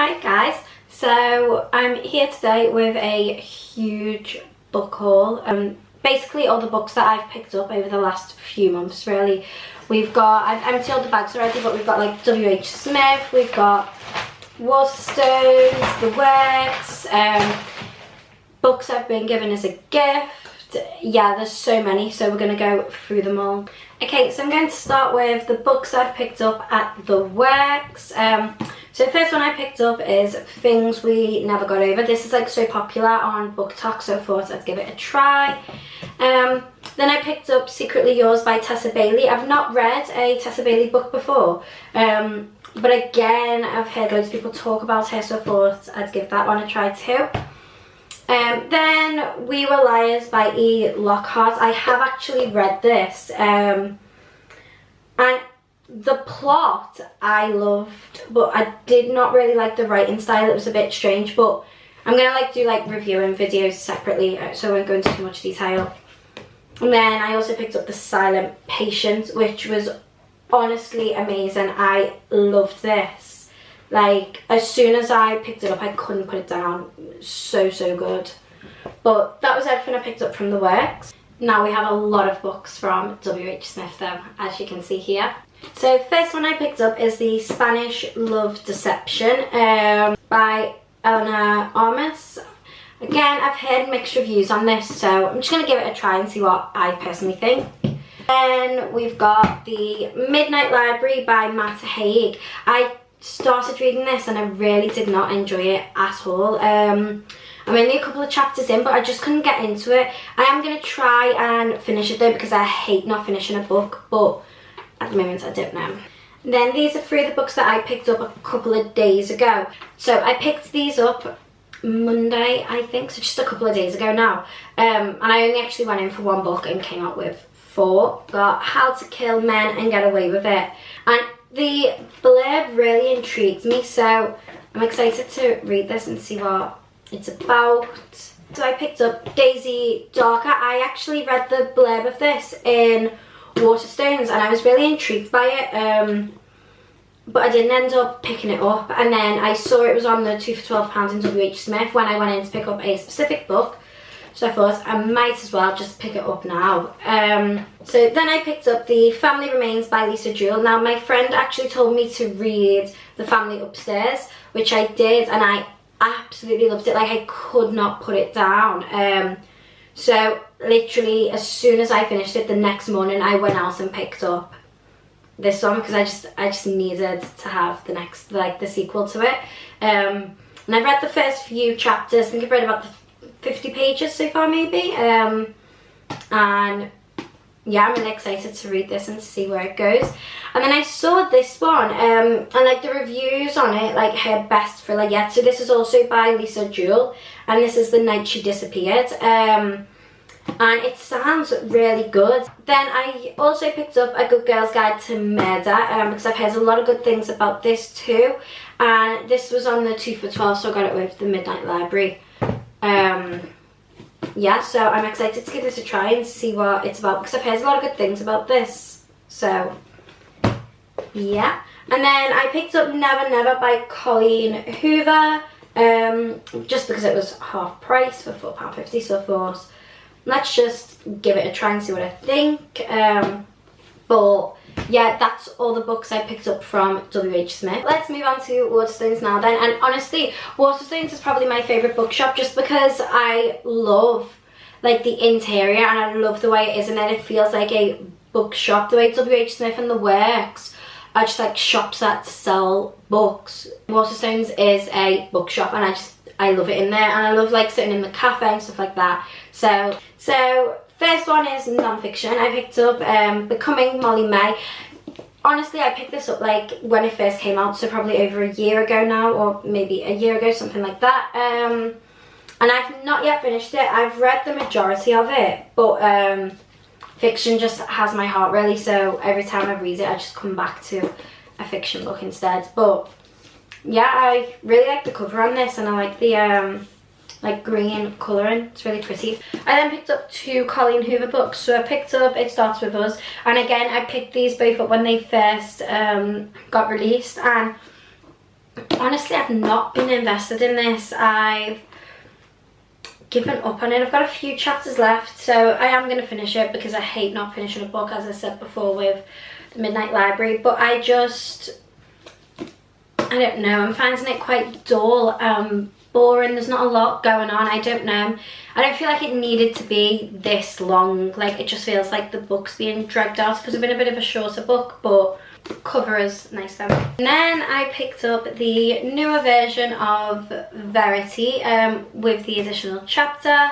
Hi guys, so I'm here today with a huge book haul. Basically all the books that I've picked up over the last few months really. We've got, I've emptied all the bags already, but we've got like W.H. Smith, we've got Waterstones, The Works, books I've been given as a gift. Yeah, there's so many, so we're going to go through them all. Okay, so I'm going to start with the books I've picked up at The Works. So the first one I picked up is Things We Never Got Over. This is like so popular on BookTok, so I thought I'd give it a try. Then I picked up Secretly Yours by Tessa Bailey. I've not read a Tessa Bailey book before, but again, I've heard loads of people talk about her, so I thought I'd give that one a try too. Then We Were Liars by E. Lockhart. I have actually read this, and the plot I loved, but I did not really like the writing style. It was a bit strange, but I'm gonna do reviewing videos separately, so I won't go into too much detail. And then I also picked up The Silent Patient, which was honestly amazing. I loved this. Like, as soon as I picked it up, I couldn't put it down. So good. But that was everything I picked up from The Works. Now we have a lot of books from W.H. Smith though, as you can see here. So first one I picked up is The Spanish Love Deception by Eleanor Armas. Again, I've heard mixed reviews on this, so I'm just going to give it a try and see what I personally think. Then we've got The Midnight Library by Matt Haig. I started reading this and I really did not enjoy it at all. I'm only a couple of chapters in, but I just couldn't get into it. I am going to try and finish it though, because I hate not finishing a book, but at the moment I don't know. Then these are three of the books that I picked up a couple of days ago. So I picked these up Monday, I think, so just a couple of days ago now. And I only actually went in for one book and came out with four. Got How to Kill Men and Get Away with It. And the blurb really intrigued me, so I'm excited to read this and see what it's about. So I picked up Daisy Darker. I actually read the blurb of this in Waterstones and I was really intrigued by it, but I didn't end up picking it up. And then I saw it was on the 2 for £12 in W.H. Smith when I went in to pick up a specific book, so I thought I might as well just pick it up now. So then I picked up The Family Remains by Lisa Jewell. Now my friend actually told me to read The Family Upstairs, which I did, and I absolutely loved it. Like, I could not put it down. So literally as soon as I finished it, the next morning I went out and picked up this one, because I just needed to have the next, the sequel to it. And I've read the first few chapters. I think I've read about 50 pages so far maybe, and yeah, I'm really excited to read this and see where it goes. And then I saw this one, and the reviews on it, her best thriller yet. So this is also by Lisa Jewell, and this is The Night She Disappeared. And it sounds really good. Then I also picked up A Good Girl's Guide to Murder, because I've heard a lot of good things about this too. And this was on the 2 for £12, so I got it with the Midnight Library. Yeah, so I'm excited to give this a try and see what it's about, because I've heard a lot of good things about this. So yeah. And then I picked up Never Never by Colleen Hoover, just because it was half price for £4.50, so I thought, let's just give it a try and see what I think. But yeah, that's all the books I picked up from W.H. Smith. Let's move on to Waterstones now then. And honestly, Waterstones is probably my favourite bookshop, just because I love the interior and I love the way it is, and then it feels like a bookshop. The way W.H. Smith and The Works are just shops that sell books, Waterstones is a bookshop, and I love it in there, and I love sitting in the cafe and stuff like that. So first one is non-fiction. I picked up Becoming Molly May. Honestly, I picked this up when it first came out, so probably over a year ago now, or maybe a year ago, something like that. And I've not yet finished it. I've read the majority of it, but fiction just has my heart really, so every time I read it I just come back to a fiction book instead. But yeah, I really like the cover on this, and I like the green colouring. It's really pretty. I then picked up two Colleen Hoover books. So I picked up It Starts With Us, and again I picked these both up when they first got released, and honestly, I've not been invested in this. I've given up on it. I've got a few chapters left, so I am going to finish it because I hate not finishing a book, as I said before with the Midnight Library. But I don't know, I'm finding it quite dull, boring. There's not a lot going on. I don't know, I don't feel like it needed to be this long. Like, it just feels like the book's being dragged out. It could have been a bit of a shorter book, but cover is nice though. And then I picked up the newer version of Verity with the additional chapter,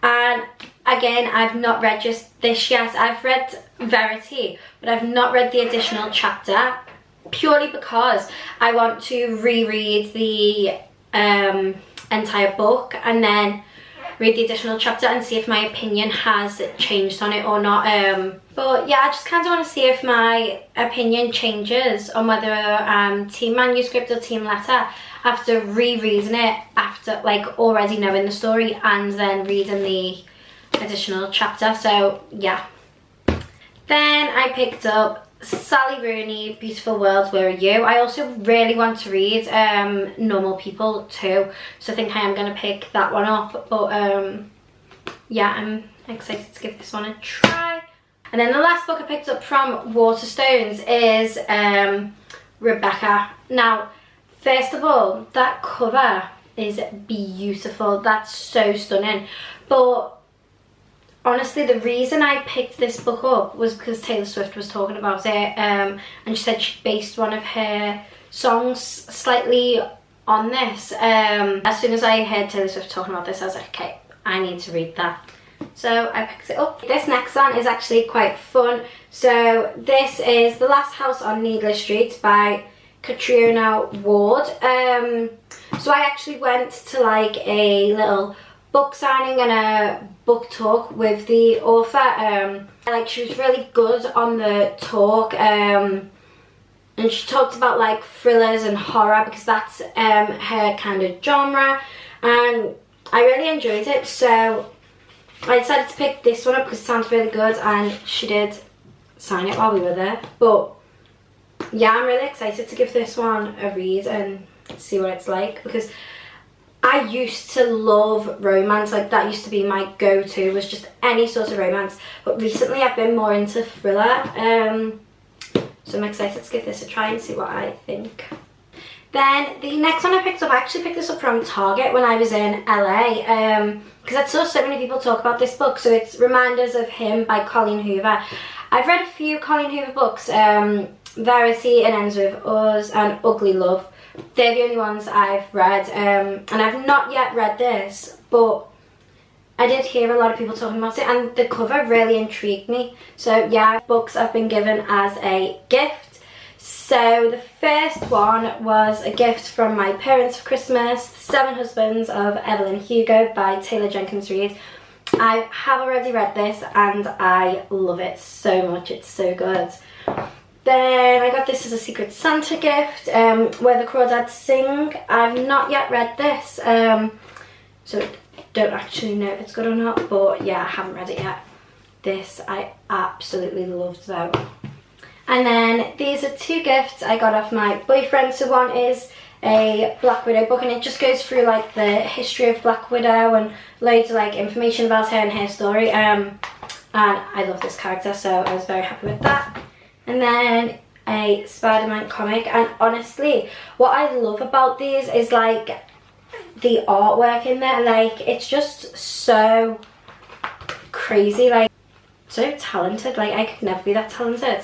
and again, I've not read just this yet. I've read Verity, but I've not read the additional chapter, purely because I want to reread the entire book and then read the additional chapter and see if my opinion has changed on it or not. But yeah, I just kind of want to see if my opinion changes on whether team manuscript or team letter after rereading it, after like already knowing the story and then reading the additional chapter. So yeah. Then I picked up Sally Rooney, Beautiful World, Where Are You? I also really want to read Normal People too, so I think I am going to pick that one up. But yeah, I'm excited to give this one a try. And then the last book I picked up from Waterstones is Rebecca. Now, first of all, that cover is beautiful. That's so stunning. But honestly, the reason I picked this book up was because Taylor Swift was talking about it, and she said she based one of her songs slightly on this. As soon as I heard Taylor Swift talking about this, I was like, okay, I need to read that. So I picked it up. This next one is actually quite fun. So this is The Last House on Needless Street by Catriona Ward. So I actually went to like a little book signing and a book talk with the author. Like, she was really good on the talk, and she talked about like thrillers and horror because that's her kind of genre, and I really enjoyed it. So I decided to pick this one up because it sounds really good, and she did sign it while we were there. But yeah, I'm really excited to give this one a read and see what it's like, because I used to love romance. Like, that used to be my go-to, was just any sort of romance. But recently I've been more into thriller. So I'm excited to give this a try and see what I think. Then the next one I picked up, I actually picked this up from Target when I was in LA. Because I saw so many people talk about this book. So it's Reminders of Him by Colleen Hoover. I've read a few Colleen Hoover books. Verity, It Ends With Us, and Ugly Love. They're the only ones I've read, and I've not yet read this, but I did hear a lot of people talking about it, and the cover really intrigued me. So yeah, books I've been given as a gift. So the first one was a gift from my parents for Christmas, Seven Husbands of Evelyn Hugo by Taylor Jenkins Reid. I have already read this and I love it so much, it's so good. Then I got this as a Secret Santa gift, Where the Crawdads Sing. I've not yet read this, so I don't actually know if it's good or not, but yeah, I haven't read it yet. This I absolutely loved though. And then these are two gifts I got off my boyfriend. So one is a Black Widow book, and it just goes through like the history of Black Widow and loads of like information about her and her story. And I love this character, so I was very happy with that. And then a Spider-Man comic, and honestly, what I love about these is like the artwork in there. Like, it's just so crazy, like so talented. Like, I could never be that talented.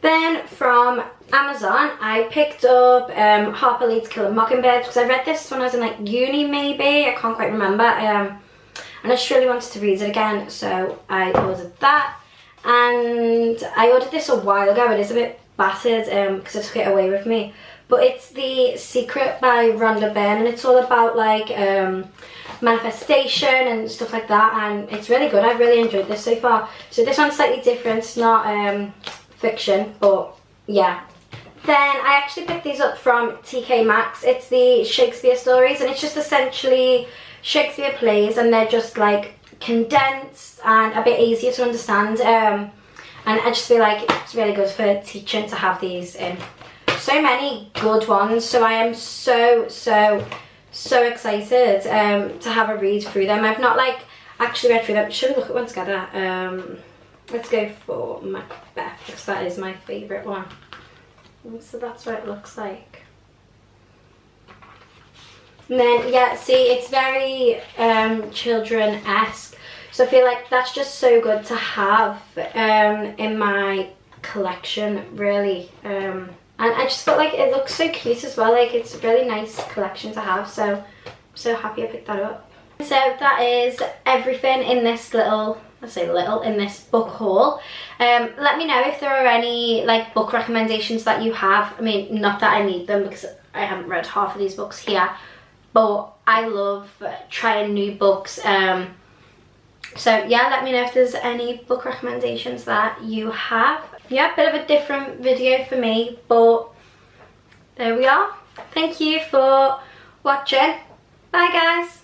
Then from Amazon, I picked up Harper Lee's Kill a Mockingbird, because I read this when I was in like uni maybe, I can't quite remember, and I just really wanted to read it again, so I ordered that. And I ordered this a while ago. It is a bit battered because I took it away with me, but it's The Secret by Rhonda Byrne, and it's all about like manifestation and stuff like that, and it's really good. I've really enjoyed this so far. So this one's slightly different, it's not fiction, but yeah. Then I actually picked these up from TK Maxx. It's the Shakespeare stories, and it's just essentially Shakespeare plays, and they're just like condensed and a bit easier to understand, and I just feel like it's really good for teaching to have these in. so many good ones, so I am so excited to have a read through them. I've not like actually read through them. Should we look at one together? Let's go for Macbeth, because that is my favourite one. So that's what it looks like. And then, yeah, see, it's very children-esque. So I feel like that's just so good to have in my collection, really. And I just felt like it looks so cute as well. Like, it's a really nice collection to have. So I'm so happy I picked that up. So that is everything in this little, let's say little, in this book haul. Let me know if there are any like book recommendations that you have. I mean, not that I need them because I haven't read half of these books here, but I love trying new books. So yeah, let me know if there's any book recommendations that you have. Yeah, a bit of a different video for me, but there we are. Thank you for watching. Bye guys.